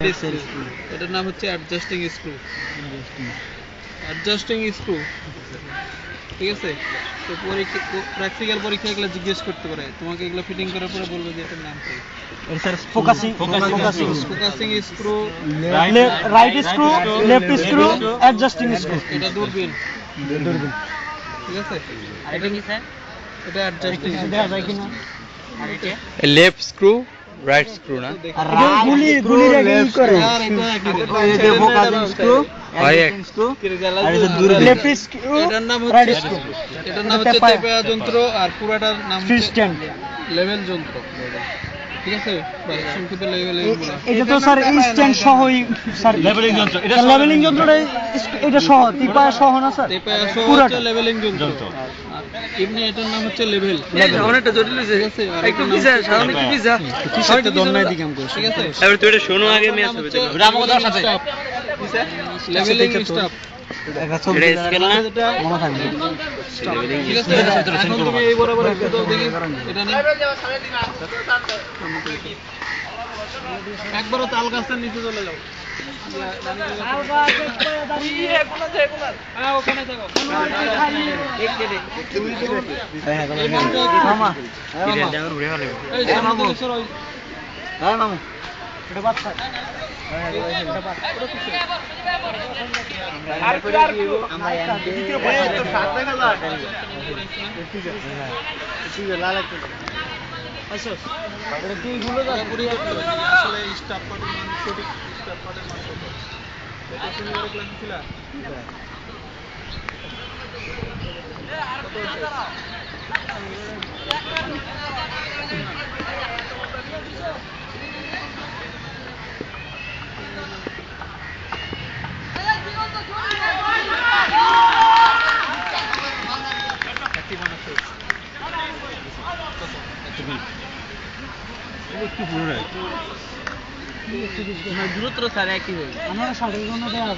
এটার নাম হচ্ছে অ্যাডজাস্টিং স্ক্রু। অ্যাডজাস্টিং স্ক্রু, ঠিক আছে? তো প্র্যাকটিক্যাল পরীক্ষা এগুলো জিজ্ঞেস করতে পারে, তোমাকে এগুলো ফিটিং করার পরে বলবে যে এটার নাম কি। Sir focusing focusing screw, right screw, left screw, adjusting screw. এটা দূরবীন, ঠিক আছে? এটা কি স্যার? এটা অ্যাডজাস্টিং দেখা যায় কিনা? আর এটা লেফট স্ক্রু, রাইট স্ক্রু না? গুলি রেখে ই করে আর এটা কি এটা ফোকাসিং স্ক্রু, অ্যাডজাস্টিং স্ক্রু, আর এটা দূরবীন। লেফট স্ক্রু, এটার নাম রাইট হচ্ছে স্ক্রু। এটার নাম হচ্ছে টেপায়া যন্ত্র, আর পুরাটার নাম ফ্রি হচ্ছে স্ট্যান্ড। লেভেল যন্ত্র, ঠিক আছে? সংক্ষেপে লেভেল বলা। এটা তো স্যার স্ট্যান্ড সহই স্যার, লেভেলিং যন্ত্র। এটা লেভেলিং যন্ত্রটা এটা সহ, টিপা সহ না স্যার? টেপায়া সহ পুরাটা। হচ্ছে লেভেলিং যন্ত্র। আর এমনি এটার নাম হচ্ছে লেভেল। অনেকটা জটিল হয়েছে। ঠিক আছে? আর একটু এটার নাম পিছা, হচ্ছে- সাধারণ একটু পিছা। কিসেরটা দন্নাই দিকে আমি ঠিক আছে? এবার তুই এটা শোনো আগে, আমি এটার নাম আসবে হচ্ছে ওটা আমাকে দাও সাথে। লেভেলিং স্টাফ, একটা ছবি এটা স্কেল না? যেটা মনে থাকবে। ঠিক আছে? এখন তুমি এই বরাবর একটু দাও দেখি, এটা নেই। একবারও তাল গাছের নিচে চলে যাও। হ্যাঁ, ওখানে থাকো। মামা, এই সামনে থেকে সরো। হ্যাঁ মামু, এটা বাদ স্যার। আসলে স্টাফ পার্টের মান, সঠিক স্টাফ পার্টের মান কত? এটা শনিবারে ক্লাসে ছিল? দূরত্ব স্যার একই হয়ে আমরা 60 জন দেওয়া